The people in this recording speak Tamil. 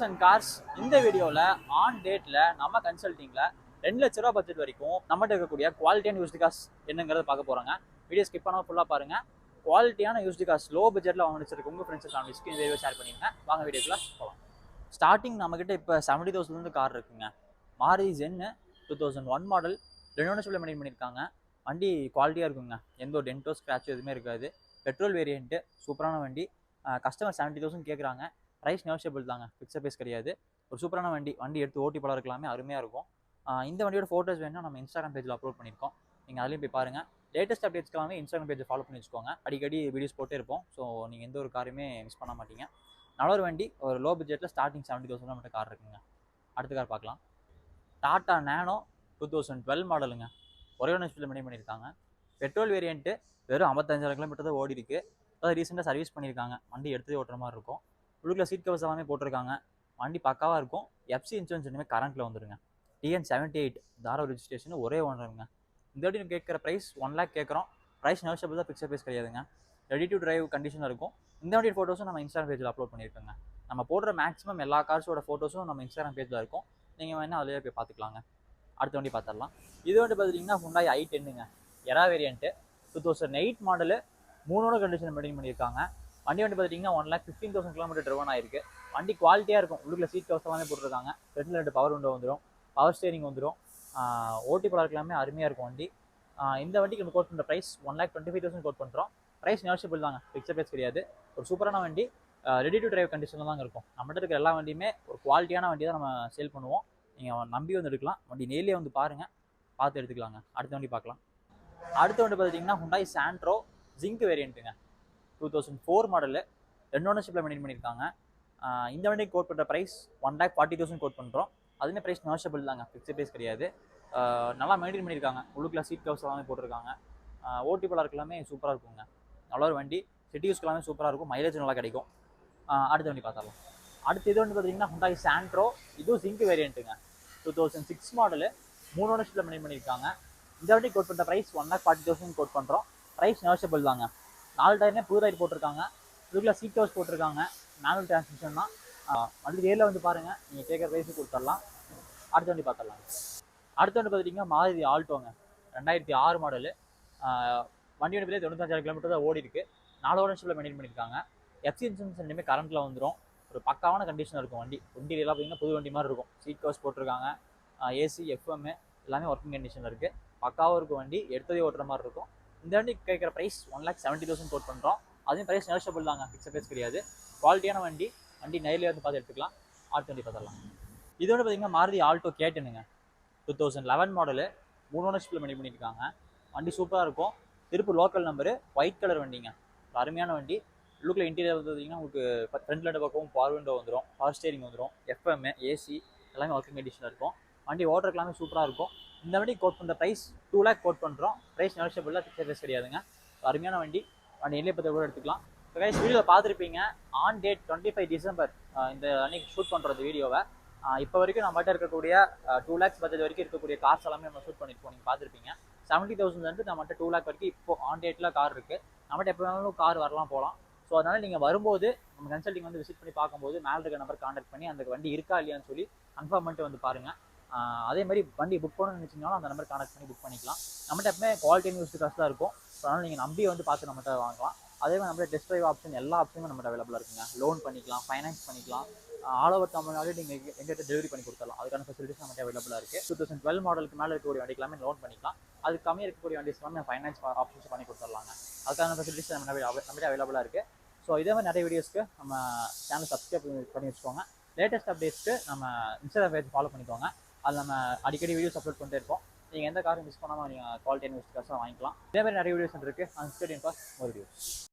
அண்ட் கார்ஸ் இந்த வீடியோவில் ஆன் டேட்டில் நம்ம கன்சல்ட்டிங்கில் 2 லட்ச ரூபா பட்ஜெட் வரைக்கும் நம்மகிட்ட இருக்கக்கூடிய குவாலிட்டியான யூஸ்டு கார்ஸ் என்னங்கிறத பார்க்க போகிறாங்க. வீடியோ ஸ்கிப் பண்ணாமல் ஃபுல்லாக பாருங்கள். குவாலிட்டியான யூஸ்டு கார்ஸ் லோ பட்ஜெட்டில் வாங்க வச்சிருக்க உங்கள் ஃப்ரெண்ட்ஸ் ஃபேமிலிஸ்க்கு இந்த வீடியோ ஷேர் பண்ணிடுங்க. வாங்க வீடியோக்குள்ள போகலாம். ஸ்டார்டிங் நம்மக்கிட்ட இப்போ 70,000 கார் இருக்குங்க. மாருதி ஜென்னு 2001 மாடல் 2 வருஷத்தில் மெயின்டைன் பண்ணியிருக்காங்க. வண்டி குவாலிட்டியாக இருக்குங்க. எந்த ஒரு டென்ட்டோ ஸ்க்ராச்சோ எதுவுமே இருக்காது. பெட்ரோல் வேரியண்ட்டு சூப்பரான வண்டி. கஸ்டமர் 70,000 கேட்குறாங்க. ப்ரைஸ் நெகோஷியபிள் தாங்க, ஃபிக்ஸட் ப்ரைஸ் கிடையாது. ஒரு சூப்பரான வண்டி எடுத்து ஓட்டி பழம் இருக்கலாமே, அருமையாக இருக்கும். இந்த வண்டியோட ஃபோட்டோஸ் வேணும்னா நம்ம இன்ஸ்டாகிராம் பேஜில் அப்லோட் பண்ணியிருக்கோம். நீங்கள் அதுலேயும் போய் பாருங்கள். லேட்டஸ்ட் அப்டேட்ஸ்க்கெல்லாமே இன்ஸ்டாகிராம் பேஜை ஃபாலோ பண்ணி வச்சுக்கோங்க. அடிக்கடி வீடியோஸ் போட்டே இருப்போம். ஸோ நீங்கள் எந்த ஒரு காரையுமே மிஸ் பண்ண மாட்டீங்க. நல்ல ஒரு வண்டி, ஒரு லோ பட்ஜெட்டில் ஸ்டார்டிங் 70,000 மட்டும் கார் இருக்குங்க. அடுத்த கார் பார்க்கலாம். டாடா நேனோ 2012 மாடலுங்க. ஒரே ஒன்று ஸ்பீடில் மெயின்டைன் பண்ணியிருக்காங்க. பெட்ரோல் வேரியண்ட்டு வெறும் 55,000 கிலோமீட்டர் தான் ஓடி இருக்குது. அதாவது ரீசெண்டாக சர்வீஸ் பண்ணியிருக்காங்க. வண்டி எடுத்து ஓட்டுற மாதிரி இருக்கும். உள்ளுக்குள்ள சீட் கவர்ஸ் எல்லாமே போட்டிருக்காங்க. வண்டி பக்காவாக இருக்கும். எஃப்சி இன்சூரன்ஸ் இனிமேல் கரண்ட்டில் வந்துருங்க. TN78 தாரோ ரெஜிஸ்ட்ரேஷன் ஒரே ஓனருங்க. இந்த வாட்டி கேட்குற ப்ரைஸ் 1 lakh கேட்குறோம். ப்ரைஸ் நெகோஷியபிள் தான், ஃபிக்ஸட் ப்ரைஸ் கிடையாதுங்க. ரெடி டு டிரைவ் கண்டிஷனில் இருக்கும். இந்த வண்டியோட ஃபோட்டோஸும் நம்ம இன்ஸ்டாகிராம் பேஜில் அப்லோட் பண்ணியிருக்கோங்க. நம்ம போடுற மேக்ஸிமம் எல்லா கார்ஸோட ஃபோட்டோஸும் நம்ம இன்ஸ்டாகிராம் பேஜில் இருக்கும். நீங்கள் வேணால் அதிலே போய் பார்த்துக்கலாங்க. அடுத்த வண்டி பார்த்துடலாம். இது வந்து பார்த்தீங்கன்னா Hyundai i10ங்க. Era variant 2008 model 3 condition maintain பண்ணியிருக்காங்க. வண்டி பார்த்தீங்கன்னா 1,15,000 கிலோமீட்டர் ட்ரிவன் ஆயிருக்கு. வண்டி குவாலிட்டியாக இருக்கும். உள்ளுக்குள்ள சீட் கவர்ஸ் எல்லாமே போட்டிருக்காங்க. ஃப்ரண்ட்ல 2 பவர் விண்டோ வந்துடும், பவர் ஸ்டேரிங் வந்துடும். ஓட்டி பழம் எல்லாமே அருமையாக இருக்கும் வண்டி. இந்த வண்டிக்கு நம்ம கோட் பண்ணுற ப்ரைஸ் 1,25,000 கோட் பண்ணுறோம். ப்ரைஸ் நெகோஷியபிள் தாங்க, ஃபிக்ஸட் ப்ரைஸ் கிடையாது. ஒரு சூப்பரான வண்டி, ரெடி டு டிரைவ் கண்டிஷனில் தாங்க இருக்கும். நம்மகிட்ட இருக்கிற எல்லா வண்டியுமே ஒரு குவாலிட்டியான வண்டி தான் நம்ம சேல் பண்ணுவோம். நீங்கள் நம்பி வந்து எடுக்கலாம். வண்டி நேர்லேயே வந்து பாருங்கள், பார்த்து எடுத்துக்கலாங்க. அடுத்த வண்டி பார்க்கலாம். அடுத்த வண்டி பார்த்தீங்கன்னா Hyundai Santro ஜிங்க் வேரியண்ட்டுங்க. 2004 மாடலு 2 ஓனர்ஷிப்பில் மெயின்டைன் பண்ணியிருக்காங்க. இந்த வண்டிக்கு கோட் பண்ணுற ப்ரைஸ் 1,40,000 கோட் பண்ணுறோம். அதுவுமே ப்ரைஸ் நெகோஷியபிள் தாங்க, ஃபிக்ஸட் ப்ரைஸ் கிடையாது. நல்லா மெயின்டைன் பண்ணியிருக்காங்க. உள்ளுக்குள்ள சீட் கவர்ஸ் எல்லாமே போட்டிருக்காங்க. ஓட்டி பழம் எல்லாமே சூப்பராக இருக்குங்க. நல்ல ஒரு வண்டி, சிட்டி யூஸ்க்கு எல்லாமே சூப்பராக இருக்கும். மைலேஜ் நல்லா கிடைக்கும். அடுத்த வண்டி பார்த்துடலாம். அடுத்து இது வந்து பார்த்தீங்கன்னா Hyundai Santro. இதுவும் ஜிங்க் வேரியண்ட்டுங்க. 2006 மாடலு 3 ஓனர்ஷிப்பில் மெயின்டைன் பண்ணியிருக்காங்க. இந்த வண்டி கோட் பண்ணுற ப்ரைஸ் 1,40,000 கோட் பண்ணுறோம். ப்ரைஸ் நெகோஷியபிள் தாங்க. 4 டயருமே புது டயர் போட்டிருக்காங்க. இதுக்குள்ள சீட் கவர்ஸ் போட்டிருக்காங்க. மேனுவல் டிரான்ஸ்மிஷன் தான். வண்டி நேரில் வந்து பாருங்கள், நீங்கள் கேட்குற ப்ரைஸுக்கு கொடுத்துடலாம். அடுத்த வண்டி பார்த்துடலாம். அடுத்த வண்டி பார்த்துட்டிங்கன்னா மாருதி ஆல்டோங்க. 2006 மாடலு. வண்டி வந்து 95,000 கிலோமீட்டர் தான் ஓடி இருக்குது. 4 ஓனர்ஷிப்பில் மெயின்டைன் பண்ணியிருக்காங்க. எஃப்சி இன்சூரன்ஸ் இனிமேல் கரண்ட்டில் வந்துடும். ஒரு பக்காவான கண்டிஷனில் இருக்கும் வண்டி. வண்டியெல்லாம் பார்த்தீங்கன்னா புது வண்டி மாதிரி இருக்கும். சீட் கவர்ஸ் போட்டிருக்காங்க. ஏசி FM எல்லாமே ஒர்க்கிங் கண்டிஷனில் இருக்குது. பக்காவாக இருக்கும் வண்டி, எடுத்ததே ஓட்டுற மாதிரி இருக்கும். இந்த வண்டி கேட்குற ப்ரைஸ் 1,70,000 கோட் பண்ணுறோம். அதுவும் ப்ரைஸ் நெகோஷியபிள் தாங்க, ஃபிக்ஸட் ப்ரைஸ் கிடையாது. குவாலிட்டியான வண்டி நேரிலே வந்து பார்த்து எடுத்துக்கலாம். அடுத்த வண்டி பார்த்துடலாம். இது வந்து பார்த்தீங்கன்னா மாருதி ஆல்டோ K10ங்க. 2011 மாடலு 3 ஓனர்ஷிப்பில் மெயின்டைன் பண்ணியிருக்காங்க. வண்டி சூப்பராக இருக்கும். Tiruppur local number, white colour வண்டிங்க. அருமையான வண்டி. லுக்கில் இன்டீரியர் வந்து பார்த்தீங்கன்னா உங்களுக்கு ஃப்ரண்ட்ல 2 பக்கமும் பவர் விண்டோ வந்துடும், பவர் ஸ்டேரிங் வந்துடும், FM ஏசி எல்லாமே ஒர்க்கிங் கண்டிஷனில் இருக்கும். வண்டி ஓட்டுறதுக்கு எல்லாமே சூப்பராக இருக்கும். இந்த வண்டி கோட் பண்ணுற ப்ரைஸ் 2 lakh கோட் பண்ணுறோம். ப்ரைஸ் நெகோஷியபிளாக ஃபிக்ஸட் ப்ரைஸ் கிடையாதுங்க. அருமையான வண்டி எல்லையை பற்றி கூட எடுத்துக்கலாம். இப்போ கைஸ் வீடியோவில் பார்த்துருப்பீங்க. ஆன் டேட் 25 டிசம்பர் இந்த அன்னைக்கு ஷூட் பண்ணுறது வீடியோவை. இப்போ வரைக்கும் நம்மகிட்ட இருக்கக்கூடிய 2 lakhs பட்ஜெட் வரைக்கும் இருக்கக்கூடிய கார்ஸ் எல்லாமே நம்ம ஷூட் பண்ணியிருப்போம். நீங்கள் பார்த்துருப்பீங்க. 70,000 நம்மகிட்ட 2 lakh வரைக்கும் இப்போ ஆன் டேட்டில் கார் இருக்குது. நம்மகிட்ட எப்போ வேணாலும் கார் வரலாம் போகலாம். ஸோ அதனால் நீங்கள் வரும்போது நம்ம கன்சல்ட்டிங் வந்து விசிட் பண்ணி பார்க்கும்போது மேலே இருக்க நம்பர் கான்டாக்ட் பண்ணி அந்த வண்டி இருக்கா இல்லையான்னு சொல்லி கன்ஃபார்ம் பண்ணிட்டு வந்து பாருங்கள். அதே மாதிரி வண்டி புக் பண்ணணும்னு நினச்சிங்கனாலும் அந்த நம்பர் கான்டாக்ட் பண்ணி புக் பண்ணிக்கலாம். நம்மகிட்ட எப்பவுமே குவாலிட்டி யூஸ்டு காசு தான் இருக்கும். ஸோ அதனால் நீங்கள் நம்பி வந்து பார்த்து நம்மகிட்ட வாங்கலாம். அதே மாதிரி நம்மகிட்ட டெஸ்ட் ட்ரைவ் ஆப்ஷன் எல்லா ஆப்ஷனும் நம்மகிட்ட அவைலபிளாக இருக்குங்க. லோன் பண்ணிக்கலாம், ஃபைனான்ஸ் பண்ணிக்கலாம். ஆல் ஓவர் தமிழ்நாடு நீங்கள் எங்கிட்ட டெலிவரி பண்ணி கொடுத்துடலாம். அதுக்கான ஃபெசிலிட்டிஸ் நம்மகிட்ட அவைலபிளாக இருக்குது. 2012 மாடலுக்கு மேலே இருக்கக்கூடிய வண்டிக்கெல்லாமே லோன் பண்ணிக்கலாம். அதுக்கு கம்மியாக இருக்கக்கூடிய வண்டிஸ் எல்லாமே ஃபைனான்ஸ் ஆப்ஷன்ஸ் பண்ணி கொடுத்துடலாங்க. அதுக்கான ஃபெசிலிட்டிஸ் நம்மகிட்ட அவைலபிளாக இருக்குது. ஸோ இதே மாதிரி நிறைய வீடியோஸ்க்கு நம்ம சேனல் சப்ஸ்கிரைப் பண்ணி வச்சுக்கோங்க. லேட்டஸ்ட் அப்டேட்ஸ்க்கு நம்ம இன்ஸ்டாகிராம் பேஜ் ஃபாலோ பண்ணிக்கோங்க. அதில் நம்ம அடிக்கடி வீடியோஸ் அப்லோட் பண்ணிட்டே இருப்போம். நீங்கள் எந்த காரும் மிஸ் பண்ணாமல் நீங்கள் குவாலிட்டியான யூஸ் காசாக வாங்கிக்கலாம். இதே மாதிரி நிறைய வீடியோஸ் இருக்குது. அந்த ஸ்டேடியம் ஃபார் ஒரு வீடியோஸ்.